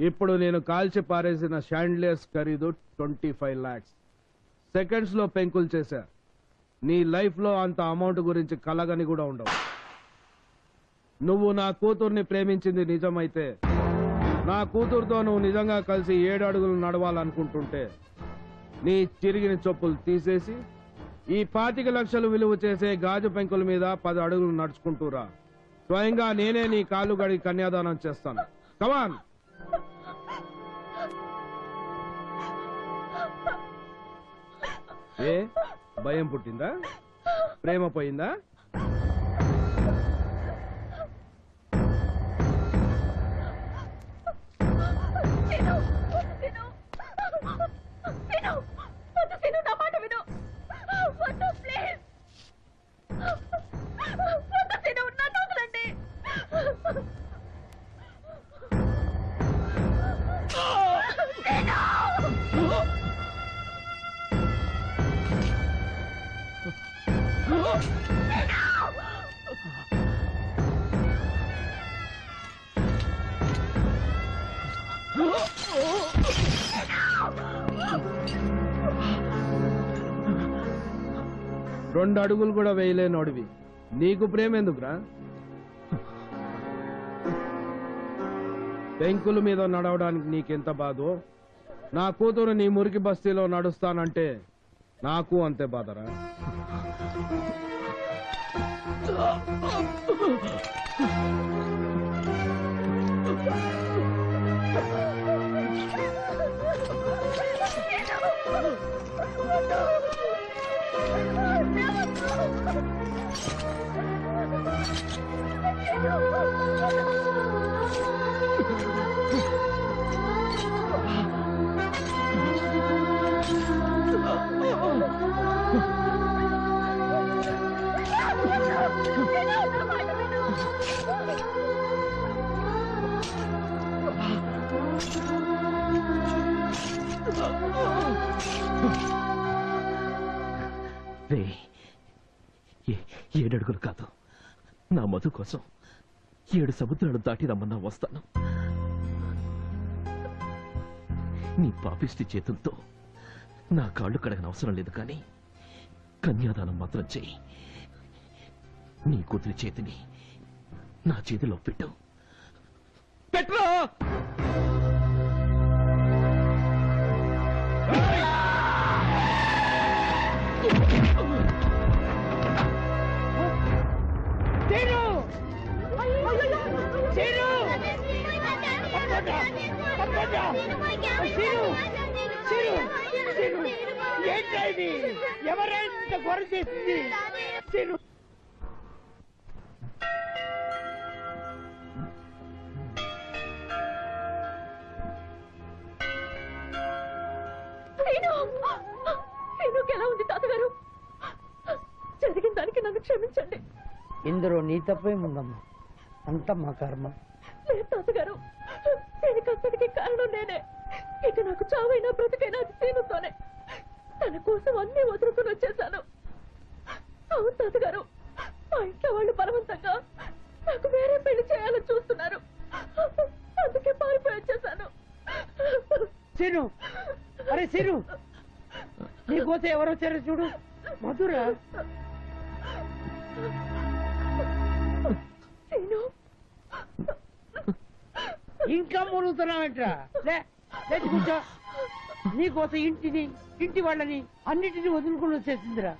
ఇప్పుడు నేను కాల్చి పారేసిన షాండ్లియర్స్ ఖరీదు 25 lakhs. సెకండ్స్ లో పెంకులు చేశా. నీ లైఫ్ లో అంత అమౌంట్ గురించి కలగని కూడా ఉండవు. నువ్వు నా కూతుర్ని ప్రేమించింది నిజమైతే, నా కూతురుతో నువ్వు నిజంగా కలిసి 7 అడుగులు నడవాలనుకుంటుంటే నీ చిరిగిన చెప్పులు తీసేసి ఈ 25 లక్షలు విలువ చేసే గాజు పెంకుల మీద 10 అడుగులు నడుచుకుంటూరా. స్వయంగా నేనే నీ కాళ్ళు గడి కన్యాదానం చేస్తాను. కమాన్. ఏ భయం పుట్టిందా? ప్రేమ పోయిందా? రెండు అడుగులు కూడా వేయలేనోడివి నీకు ప్రేమ ఎందుకురా? పెంకుల మీద నడవడానికి నీకెంత బాధో, నా కూతురు నీ మురికి బస్తీలో నడుస్తానంటే నాకు అంతే బాధరా. రే 7 అడుగులు కాదు, నా మధు కోసం 7 సముద్రాలు దాటి రమ్మన్నా వస్తాను. నీ పాపిష్టి చేతులతో నా కాళ్ళు కడగన అవసరం లేదు, కానీ కన్యాదానం మాత్రం చెయ్యి. నీ కూతురి చేతిని నా చేతిలో పెట్టు. పెట్రా! ఏంటది? ఎవరైంత గొర్ర చేసింది? ఎలా ఉంది తాతగారు? జరిగిన దానికి నన్ను క్షమించండి. ఇందులో నీ తప్పేముందమ్మా, అంతా మా కర్మ. లేదు తాతగారు, దీనికి అంతటికి కారణం నేనే. ఇక నాకు చావైనా బ్రతికైనా అది సీనుతోనే. తన కోసం అన్ని వదులుకుని వచ్చేశాను. అవును తాతగారు, మా ఇంట్లో వాళ్ళు బలవంతంగా నాకు వేరే పెళ్లి చేయాలని చూస్తున్నారు. అందుకే పారిపోయి వచ్చేశాను. సీను, అరే సీను, నీకోసం ఎవరు వచ్చారో చూడు. మధురా. ఇంకా మునుగుతున్నావేంట్రా? లేచి కూర్చో. నీకోసం ఇంటిని, ఇంటి వాళ్ళని, అన్నిటిని వదులుకుని వచ్చేసిందిరా.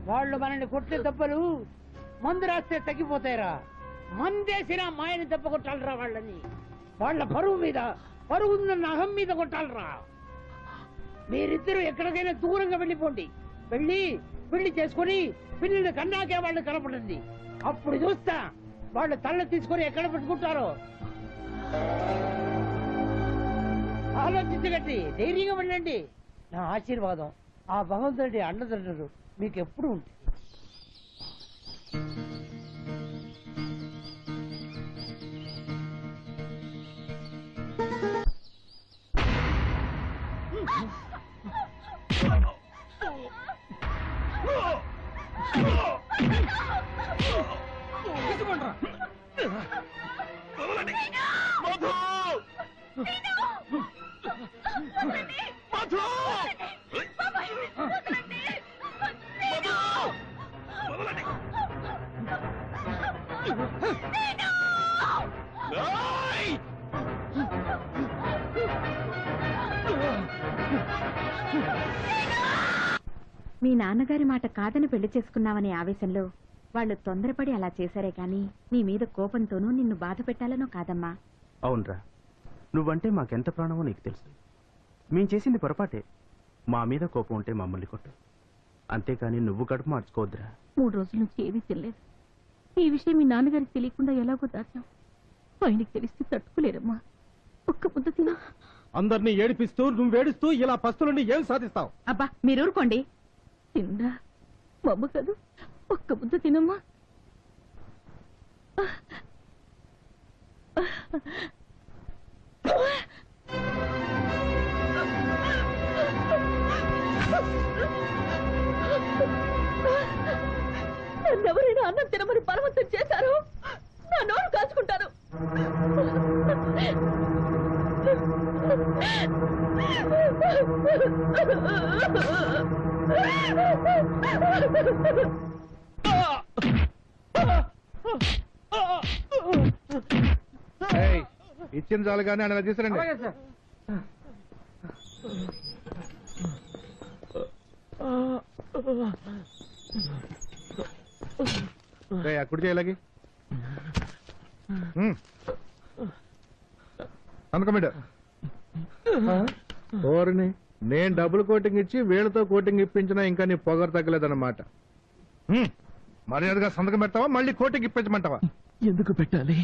వాళ్ళు మనల్ని కొట్టే దెబ్బలు మందు రాస్తే తగ్గిపోతాయిరా. మందేసినా మాయని దెబ్బ కొట్టాలరా వాళ్ళని. వాళ్ళ పరువు మీద, పరుగుందన్న అహం మీద కొట్టాలరా. మీరిద్దరూ ఎక్కడికైనా దూరంగా వెళ్ళిపోండి. పెళ్లి చేసుకుని పిల్లల్ని కన్నాకే వాళ్ళు కనపడండి. అప్పుడు చూస్తా వాళ్ళు తల్ల తీసుకొని ఎక్కడ పెట్టుకుంటారో. ఆలోచించగట్టి ధైర్యంగా వెళ్ళండి. నా ఆశీర్వాదం, ఆ భగవంతుడి అండదండలు మీకు ఎప్పుడు ఉంటుంది. తీసుకోండిరా. మధు! మధు! మధు! ఏయ్! మీ నాన్నగారి మాట కాదని పెళ్లి చేసుకున్నావనే ఆవేశంలో వాళ్ళు తొందరపడి అలా చేశారే గాని నీ మీద కోపంతోనూ నిన్ను బాధ పెట్టాలనో కాదమ్మా. అవునరా, నువ్వంటే మాకెంత ప్రాణమో నీకు తెలుసు. మేం చేసింది పొరపాటే. మా మీద కోపం ఉంటే మమ్మల్ని కొట్టు, అంతేకాని నువ్వు కడుపు మార్చుకోవద్దురా. 3 రోజుల నుంచి ఏమీ తినలేదు. ఈ విషయం మీ నాన్నగారికి తెలియకుండా ఎలాగో దాచాం. ఆయనకి తెలిస్తే తట్టుకోలేరమ్మా. ఒక్క ముద్ద తినా. అందరినీ ఏడిపిస్తూ నువ్వు ఏడుస్తూ ఇలా పస్తులుండి ఏం సాధిస్తావు? అబ్బా మీరు ఊరుకోండి. తిందా మమ్మ కాదు, ఒక్క ముద్ద తినమ్మా. నన్నెవరైనా అన్నం తినమని బలవంతం చేశారు, నా నోరు కాచుకుంటాను. ఇచ్చిన చాలు కానీ అని తీసుకురండి. అక్కడ చేయలాగి అందుకమిడ ఓరిని నేను డబుల్ కోటింగ్ ఇచ్చి వీళ్ళతో కోటింగ్ ఇప్పించినా ఇంకా నీ పొగరు తగ్గలేదన్నమాట. మర్యాదగా సంతకం పెడతావా మళ్ళీ కోటింగ్ ఇప్పించమంటావా? ఎందుకు పెట్టాలి?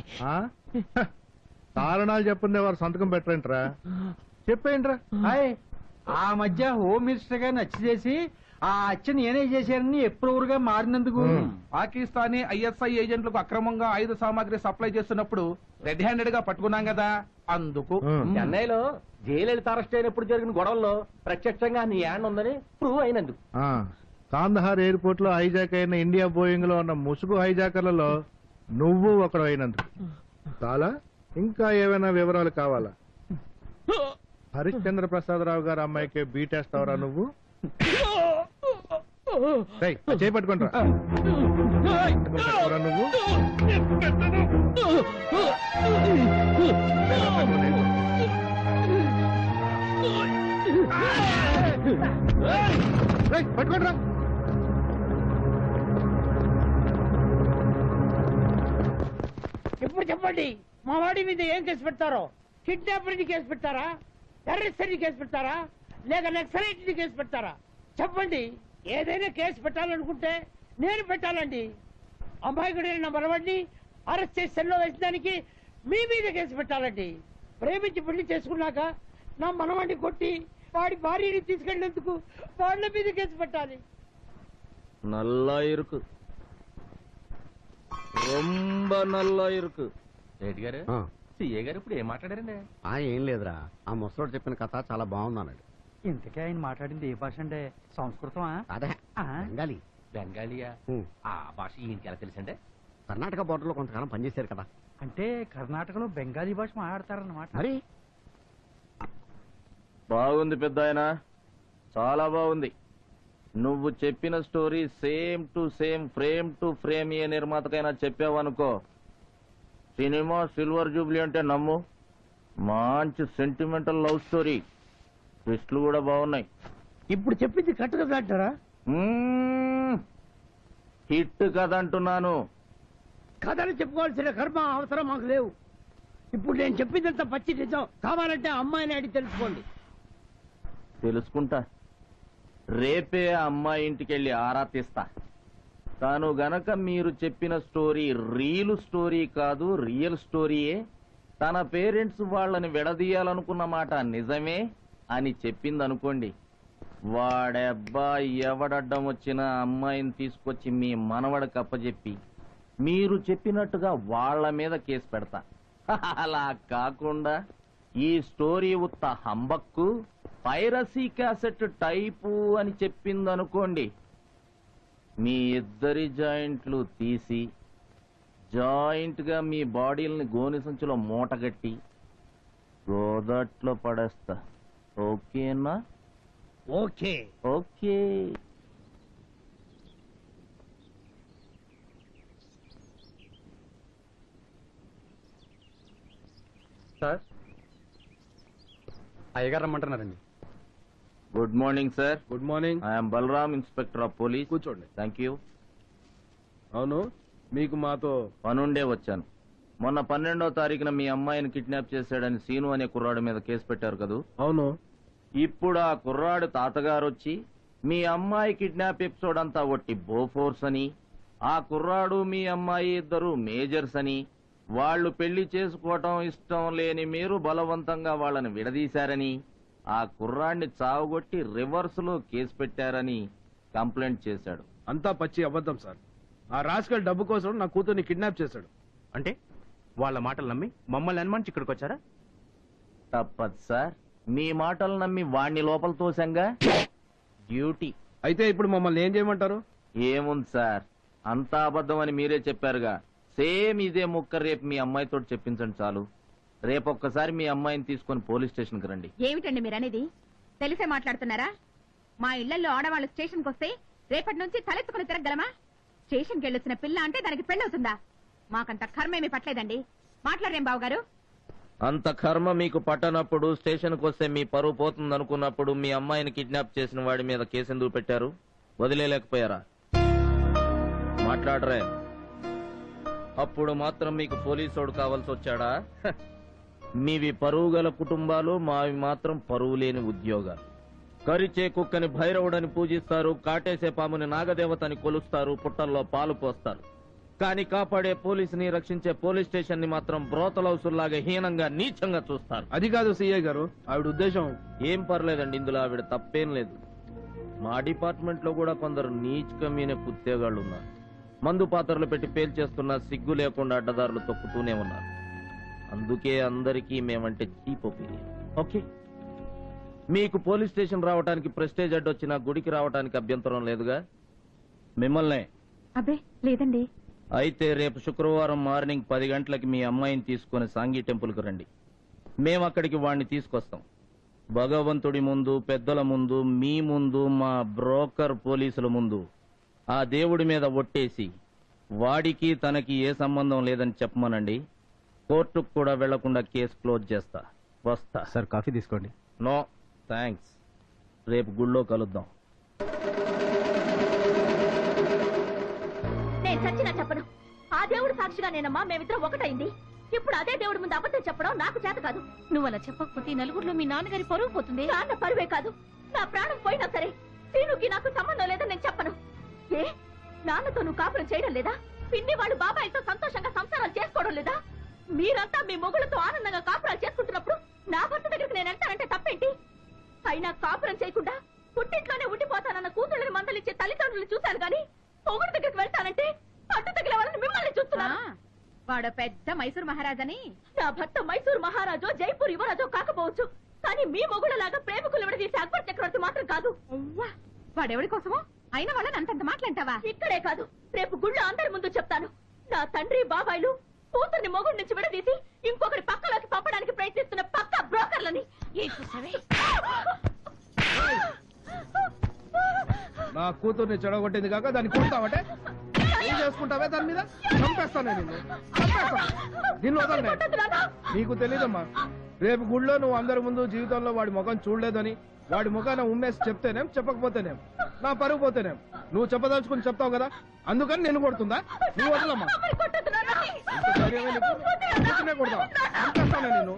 కారణాలు చెప్పుండే వారు సంతకం పెట్టరేంట్రా? చెప్పేయంట్రా. ఆ మధ్య హోమ్ మినిస్టర్ గారిని హత్య చేసి ఆ హత్యను నేనే చేశారని ఎప్పుడుగా మారినందుకు పాకిస్తానీ ఐఎస్ఐ ఏజెంట్లకు అక్రమంగా ఆయుధ సామాగ్రి సప్లై చేస్తున్నప్పుడు రెడ్ హ్యాండెడ్ గా పట్టుకున్నాం కదా, అందుకు. చెన్నైలో జయలలిత అరెస్ట్ అయినప్పుడు జరిగిన గొడవల్లో ప్రత్యక్షంగా నీ హ్యాండ్ ఉందని ప్రూవ్ అయినందుకు. కాందహార్ ఎయిర్పోర్ట్ లో హైజాక్ అయిన ఇండియా బోయింగ్ లో ఉన్న ముసుగు హైజాకర్లలో నువ్వు ఒకడు అయినందుకు. చాలా ఇంకా ఏమైనా వివరాలు కావాలా? హరిశ్చంద్ర ప్రసాదరావు గారు అమ్మాయికి బీటేస్తావరా నువ్వు? చేపట్టుకుంటా నువ్వు. పట్టుకోండి. ఇప్పుడు చెప్పండి, మా వాడి మీద ఏం కేసు పెడతారో? కిడ్నాపర్ కేసు పెడతారా, టెర్రరిస్ట్ కేసు పెడతారా, లేక నక్సలైట్ కేసు పెడతారా? చెప్పండి. ఏదైనా కేసు పెట్టాలనుకుంటే నేను పెట్టాలండి. అమాయకుడైన నా మనవాడిని అరెస్ట్ చేసి సెల్లో వేసడానికి మీ మీద కేసు పెట్టాలండి. ప్రేమించి పెళ్లి చేసుకున్నాక నా మనవాడిని కొట్టి వాడి భార్యని తీసుకెళ్లేందుకు వాళ్ళ మీద కేసు పెట్టాలి. నల్లా ఇరుకు, రొంబ నల్లా ఇరుకు. రెడ్డి గారు, సిఏ గారు ఇప్పుడు ఏం మాట్లాడారండి? ఏం లేదురా, ఆ ముసలోడు చెప్పిన కథ చాలా బాగుందన్నాడు. ఇంతకే ఆయన మాట్లాడింది ఏ భాష అంటే? సంస్కృతమా? అదే బెంగాలీ. బెంగాలీయా? ఆ భాష ఈయనకి ఎలా తెలుసండి? కర్ణాటక బోర్డర్ లో కొంతకాలం పనిచేశారు కదా. అంటే కర్ణాటకలో బెంగాలీ భాష మాట్లాడతారన్నమాట. మరి బాగుంది పెద్ద ఆయన, చాలా బాగుంది. నువ్వు చెప్పిన story same to same, frame to frame ఏ నిర్మాతకైనా చెప్పావనుకో, సినిమా సిల్వర్ జూబ్లీ అంటే నమ్ము. మంచి సెంటిమెంటల్ లవ్ స్టోరీ, ట్విస్టులు కూడా బాగున్నాయి. ఇప్పుడు చెప్పింది కరెక్ట్ కదా అంటారా? హిట్ కదంటున్నాను. కథలు చెప్పుకోవాల్సిన కర్మ అవసరం మాకు లేవు. ఇప్పుడు నేను చెప్పిందంత పచ్చి నిజం. కావాలంటే అమ్మాయిని అడిగి తెలుసుకోండి. తెలుసుకుంటా. రేపే ఆ అమ్మాయి ఇంటికెళ్ళి ఆరా తీస్తా. తాను గనక మీరు చెప్పిన స్టోరీ రీల్ స్టోరీ కాదు, రియల్ స్టోరీయే, తన పేరెంట్స్ వాళ్ళని విడదీయాలనుకున్న మాట నిజమే అని చెప్పిందనుకోండి, వాడెబ్బా ఎవడడ్డం వచ్చినా అమ్మాయిని తీసుకొచ్చి మీ మనవడికి అప్పచెప్పి మీరు చెప్పినట్టుగా వాళ్ళ మీద కేసు పెడతా. అలా కాకుండా ఈ స్టోరీ ఉత్త హంబక్కు, పైరసీ క్యాసెట్ టైపు అని చెప్పిందనుకోండి, మీ ఇద్దరి జాయింట్లు తీసి జాయింట్ గా మీ బాడీలని గోని సంచులో మూటగట్టి గోదట్లో పడేస్తా. ఓకేనా? ఓకే. ఓకే. సార్ అయ్యగారు రమ్మంటున్నారండి. Good morning sir. Good morning. I'm Balaram, inspector of police. కూర్చోండి. Thank you. అవును, మీకు మాతో పనుండే వచ్చాను. మొన్న 12వ తారీఖున మీ అమ్మాయిని కిడ్నాప్ చేశాడని సీను అనే కుర్రాడు మీద కేసు పెట్టారు కదూ. అవును. ఇప్పుడు ఆ కుర్రాడు తాతగారు వచ్చి మీ అమ్మాయి కిడ్నాప్ ఎపిసోడ్ అంతా ఒట్టి బోఫోర్స్ అని, ఆ కుర్రాడు మీ అమ్మాయి ఇద్దరు మేజర్స్ అని, వాళ్ళు పెళ్లి చేసుకోవటం ఇష్టం లేని మీరు బలవంతంగా వాళ్ళని విడదీశారని, ఆ కుర్రాడిని చావుగొట్టి రివర్స్ లో కేసు పెట్టారని కంప్లైంట్ చేశాడు. అంతా పచ్చి అబద్ధం సార్. ఆ రాస్కల్ డబ్బు కోసం నా కూతుర్ని కిడ్నాప్ చేశాడు. అంటే వాళ్ళ మాటలు నమ్మి మమ్మల్ని అనుమానించి ఇక్కడికి వచ్చారా? తప్పదు సార్, మీ మాటలు నమ్మి వాణ్ణి లోపల తోసంగా. డ్యూటీ. అయితే ఇప్పుడు మమ్మల్ని ఏం చేయమంటారు? ఏముంది సార్, అంతా అబద్ధం అని మీరే చెప్పారుగా. సేమ్ ఇదే ముక్క రేపు మీ అమ్మాయితో చెప్పించండి చాలు. రేపు ఒక్కసారి మీ అమ్మాయిని తీసుకొని పోలీస్ స్టేషన్కి రండి. ఏమిటండి మీరనేది? తెలిసే మాట్లాడుతున్నారా? మా ఇళ్లలో ఆడవాళ్ళు స్టేషన్కి వస్తే రేపటి నుంచి తలెత్తుకుని తిరగలమా? స్టేషన్కి వెళ్ళొచ్చిన పిల్ల అంటే దానికి పెళ్ళవుతుందా? మాకంత కర్మేమీ పట్టలేదండి. మాట్లాడరేం బావగారు? అంత కర్మ మీకు పట్టనప్పుడు, స్టేషన్కి వస్తే మీ పరువు పోతుంది అనుకున్నప్పుడు మీ అమ్మాయిని కిడ్నాప్ చేసిన వాడి మీద కేసు ఎందుకు పెట్టారు? వదిలేలేకపోయారా? మాట్లాడరే. అప్పుడు మాత్రం మీకు పోలీసోడు కావాల్సి వచ్చాడా? హ. మీవి పరువు గల కుటుంబాలు, మావి మాత్రం పరువు లేని ఉద్యోగాలు. కరిచే కుక్కని భైరవుడని పూజిస్తారు, కాటేసే పాముని నాగదేవతని కొలుస్తారు, పుట్టల్లో పాలు పోస్తారు. కానీ కాపాడే పోలీసుని, రక్షించే పోలీస్ స్టేషన్ ని మాత్రం బ్రోతలౌసుల్లాగా హీనంగా, నీచంగా చూస్తారు. అది కాదు సిఐ గారు, ఆవిడ ఉద్దేశం. ఏం పర్లేదండి, ఇందులో ఆవిడ తప్పేం లేదు. మా డిపార్ట్మెంట్ లో కూడా కొందరు నీచ్ కమీనే కుత్తేగాళ్ళు ఉన్నారు. మందు పాత్రలు పెట్టి పేల్చేస్తున్నా సిగ్గు లేకుండా అడ్డదారులు తొక్కుతూనే ఉన్నారు. అందుకే అందరికీ మేమంటే చీప్ ఒపీనియన్. ఓకే, మీకు పోలీస్ స్టేషన్ రావడానికి ప్రెస్టేజ్ అడ్డొచ్చినా గుడికి రావడానికి అభ్యంతరం లేదుగా? మిమ్మల్నే. అబ్బే లేదండి. అయితే రేపు శుక్రవారం మార్నింగ్ 10 గంటలకి మీ అమ్మాయిని తీసుకుని సాంఘీ టెంపుల్కి రండి. మేము అక్కడికి వాడిని తీసుకొస్తాం. భగవంతుడి ముందు, పెద్దల ముందు, మీ ముందు, మా బ్రోకర్ పోలీసుల ముందు ఆ దేవుడి మీద ఒట్టేసి వాడికి తనకి ఏ సంబంధం లేదని చెప్పమనండి. కోర్టుకు కూడా వెళ్లకుండా కేసు క్లోజ్ చేస్తా. వస్తా. సార్ కాఫీ తీసుకోండి. No thanks. రేపు గుళ్ళో కలుద్దాం. నేను చచ్చినా చెప్పను. ఆ దేవుడు సాక్షిగా నేనమ్మా మేమిద్దరం ఒకటైంది. ఇప్పుడు అదే దేవుడి ముందు అబద్ధం చెప్పడం నాకు చేత కాదు. నువ్వు అలా చెప్పకపోతే నలుగురిలో మీ నాన్నగారి పరువు పోతుంది. నాన్న పరువే కాదు, నా ప్రాణం పోయినా సరే సీనుకి నాకు సంబంధం లేదని నేను చెప్పను. ఏ నాన్నతో నువ్వు కాపురం చేయడం లేదా? పిన్ని వాళ్ళు బాబాయ్తో సంతోషంగా సంసారాలు చేసుకోవడం లేదా? మీరంతా మీ మొగుళ్ళతో ఆనందంగా కాపురాలు చేసుకుంటున్నప్పుడు నా భర్త దగ్గరికి నేను వెళ్తానంటే తప్పేంటి? అయినా కాపురం చేయకుండా పుట్టింట్లోనే ఉండిపోతానన్న కూతుళ్ళని మందలిచ్చే తల్లిదండ్రులు చూశాను గాని మొగుడు దగ్గరికి వెళ్తానంటే అడ్డు తగిలే వాళ్ళని మిమ్మల్ని చూస్తున్నా. వాడు పెద్ద మైసూర్ మహారాజని. నా భర్త మైసూర్ మహారాజో జైపూర్ యువరాజో కాకపోవచ్చు, కానీ మీ మొగుళ్ళలాగా ప్రేమికులు విడదీసే అక్బర్ చక్రవర్తి మాత్రం కాదు. వాడెవడి కోసమో అయిన వాళ్ళని అంతంత మాట్లాంటావా? ఇక్కడే కాదు, రేపు గుళ్ళో అందరి ముందు చెప్తాను. నా తండ్రి బాబాయిలు కూతుర్ని మొగుడి నుంచి విడదీసి ఇంకొకరి పక్కలోకి పంపడానికి ప్రయత్నిస్తున్న పక్క బ్రోకర్లని. ఏం చూసావే? నా కూతుర్ని చెడగొట్టింది కాక దాన్ని కొడతావటే? ఏం చేసుకుంటావే దాని మీద? చంపేస్తాను నిన్ను, చంపేస్తాను. నిన్ను వదలనే. నీకు తెలీదమ్మా, రేపు గుళ్ళో నువ్వు అందరి ముందు జీవితంలో వాడి ముఖం చూడలేదని వాడి ముఖాన ఉమ్మేసి చెప్తేనేం, చెప్పకపోతేనేం నా పరుగు పోతేనేం. నువ్వు చెప్పదలుచుకుని చెప్తావు కదా, అందుకని నేను కొడుతుందా? నువ్వు వదలమ్మా. ఇంత ధైర్యమే నీకు? కూతుర్నే కొడతావా? చంపేస్తాను నిన్ను.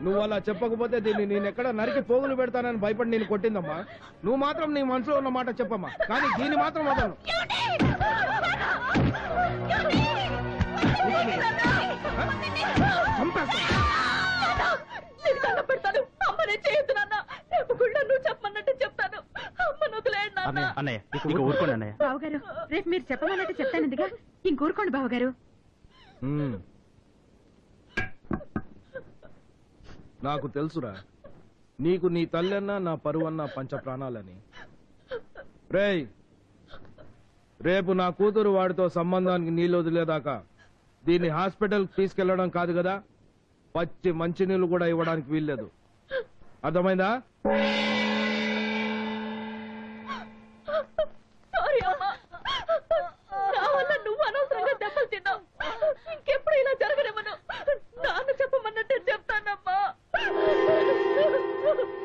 నువ్వు అలా చెప్పకపోతే దీన్ని నేనెక్కడ నరికి పోగులు పెడతానని భయపడి నేను కొట్టిందమ్మా. నువ్వు మాత్రం నీ మనసులో ఉన్న మాట చెప్పమ్మా, కానీ దీన్ని మాత్రం వదలను. పెడతాను. అమ్మనే చేయొద్దు నాన్న. రేపు గుళ్ళో నువ్వు చెప్పమన్నట్టు చెప్తాను. అమ్మను వదిలేయండి నాన్న. అన్నయ్య ఇక ఊరుకోండి అన్నయ్య. బావగారు రేపు మీరు చెప్పమన్నట్టు చెప్తానందిగా, ఇంకూరుకోండి బావగారు. నాకు తెలుసురా, నీకు నీ తల్లన్నా నా పరువన్నా పంచ ప్రాణాలని. రేయ్, రేపు నా కూతురు వాడితో సంబంధానికి నీళ్ళు వదిలేదాకా దీన్ని హాస్పిటల్ తీసుకెళ్లడం కాదు కదా, పచ్చి మంచినీళ్ళు కూడా ఇవ్వడానికి వీల్లేదు. అర్థమైందా?